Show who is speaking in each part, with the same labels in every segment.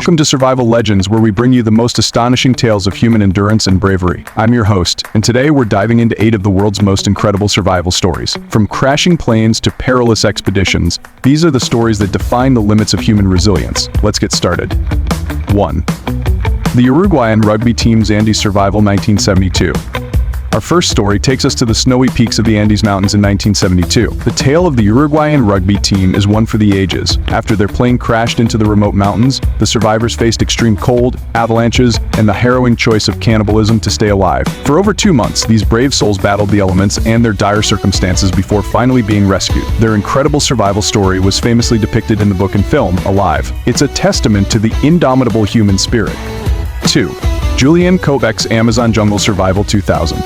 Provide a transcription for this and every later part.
Speaker 1: Welcome to Survival Legends, where we bring you the most astonishing tales of human endurance and bravery. I'm your host, and today we're diving into 8 of the world's most incredible survival stories. From crashing planes to perilous expeditions, these are the stories that define the limits of human resilience. Let's get started. 1. The Uruguayan rugby team's Andes survival 1972. Our first story takes us to the snowy peaks of the Andes Mountains in 1972. The tale of the Uruguayan rugby team is one for the ages. After their plane crashed into the remote mountains, the survivors faced extreme cold, avalanches, and the harrowing choice of cannibalism to stay alive. For over 2 months, these brave souls battled the elements and their dire circumstances before finally being rescued. Their incredible survival story was famously depicted in the book and film, Alive. It's a testament to the indomitable human spirit. 2. Julian Kopech's Amazon Jungle Survival 2000.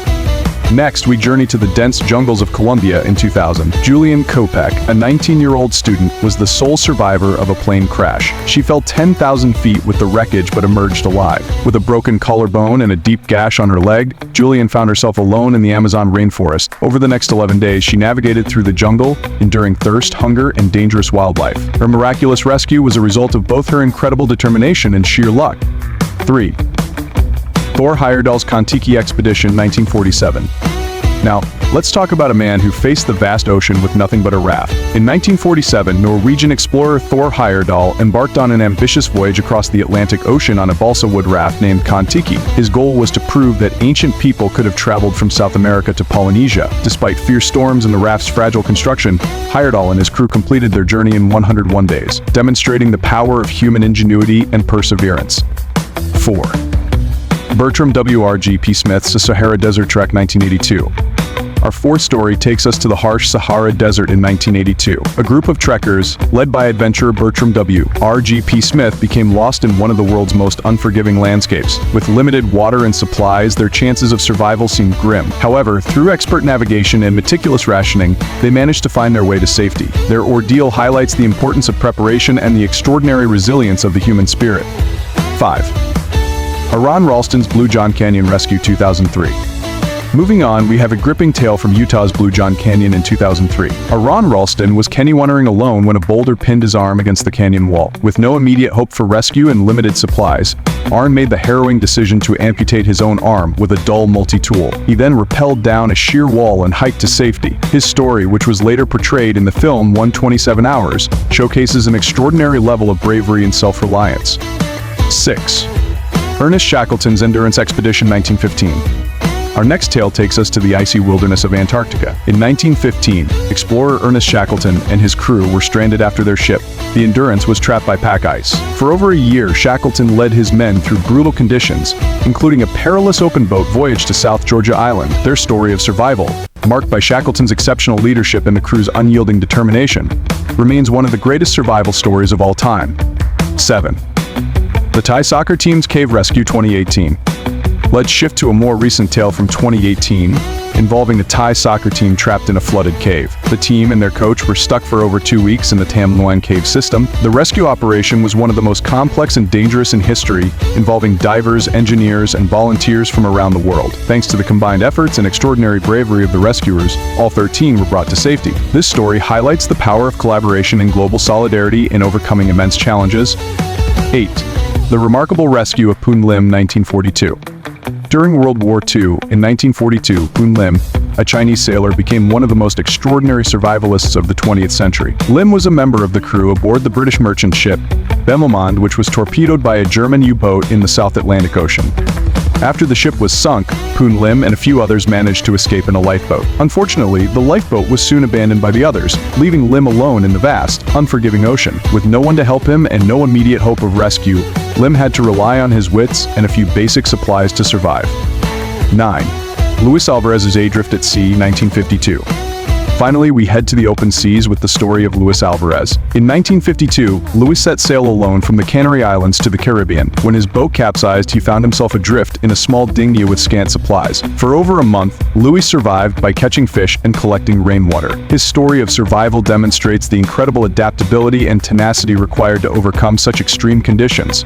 Speaker 1: Next, we journey to the dense jungles of Colombia in 2000. Julian Kopech, a 19-year-old student, was the sole survivor of a plane crash. She fell 10,000 feet with the wreckage but emerged alive. With a broken collarbone and a deep gash on her leg, Julian found herself alone in the Amazon rainforest. Over the next 11 days, she navigated through the jungle, enduring thirst, hunger, and dangerous wildlife. Her miraculous rescue was a result of both her incredible determination and sheer luck. 3. Thor Heyerdahl's Kon-Tiki Expedition 1947. Now, let's talk about a man who faced the vast ocean with nothing but a raft. In 1947, Norwegian explorer Thor Heyerdahl embarked on an ambitious voyage across the Atlantic Ocean on a balsa wood raft named Kon-Tiki. His goal was to prove that ancient people could have traveled from South America to Polynesia. Despite fierce storms and the raft's fragile construction, Heyerdahl and his crew completed their journey in 101 days, demonstrating the power of human ingenuity and perseverance. 4. Bertram W.R.G.P. Smith's A Sahara Desert Trek 1982. Our fourth story takes us to the harsh Sahara Desert in 1982. A group of trekkers, led by adventurer Bertram W.R.G.P. Smith, became lost in one of the world's most unforgiving landscapes. With limited water and supplies, their chances of survival seemed grim. However, through expert navigation and meticulous rationing, they managed to find their way to safety. Their ordeal highlights the importance of preparation and the extraordinary resilience of the human spirit. 5. Aron Ralstons' Blue John Canyon Rescue 2003. Moving on, we have a gripping tale from Utah's Blue John Canyon in 2003. Aron Ralston was canyon-wandering alone when a boulder pinned his arm against the canyon wall. With no immediate hope for rescue and limited supplies, Aron made the harrowing decision to amputate his own arm with a dull multi-tool. He then rappelled down a sheer wall and hiked to safety. His story, which was later portrayed in the film 127 Hours, showcases an extraordinary level of bravery and self-reliance. 6. Ernest Shackleton's Endurance Expedition 1915. Our next tale takes us to the icy wilderness of Antarctica. In 1915, explorer Ernest Shackleton and his crew were stranded after their ship. The Endurance was trapped by pack ice. For over a year, Shackleton led his men through brutal conditions, including a perilous open boat voyage to South Georgia Island. Their story of survival, marked by Shackleton's exceptional leadership and the crew's unyielding determination, remains one of the greatest survival stories of all time. 7. The Thai soccer team's Cave Rescue 2018. Let's shift to a more recent tale from 2018, involving a Thai soccer team trapped in a flooded cave. The team and their coach were stuck for over 2 weeks in the Tam Loan cave system. The rescue operation was one of the most complex and dangerous in history, involving divers, engineers, and volunteers from around the world. Thanks to the combined efforts and extraordinary bravery of the rescuers, all 13 were brought to safety. This story highlights the power of collaboration and global solidarity in overcoming immense challenges. 8. The remarkable rescue of Poon Lim 1942. During World War II, in 1942, Poon Lim, a Chinese sailor, became one of the most extraordinary survivalists of the 20th century. Lim was a member of the crew aboard the British merchant ship Bemelmond, which was torpedoed by a German U-boat in the South Atlantic Ocean. After the ship was sunk, Poon Lim and a few others managed to escape in a lifeboat. Unfortunately, the lifeboat was soon abandoned by the others, leaving Lim alone in the vast, unforgiving ocean. With no one to help him and no immediate hope of rescue, Lim had to rely on his wits and a few basic supplies to survive. 9. Luis Alvarez's Adrift at Sea 1952. Finally, we head to the open seas with the story of Luis Alvarez. In 1952, Luis set sail alone from the Canary Islands to the Caribbean. When his boat capsized, he found himself adrift in a small dinghy with scant supplies. For over a month, Luis survived by catching fish and collecting rainwater. His story of survival demonstrates the incredible adaptability and tenacity required to overcome such extreme conditions.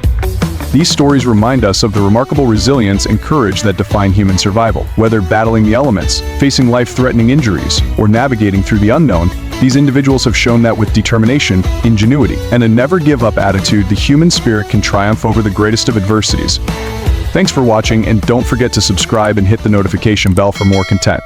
Speaker 1: These stories remind us of the remarkable resilience and courage that define human survival. Whether battling the elements, facing life-threatening injuries, or navigating through the unknown, These individuals have shown that with determination, ingenuity, and a never-give-up attitude, the human spirit can triumph over the greatest of adversities. Thanks for watching, and don't forget to subscribe and hit the notification bell for more content.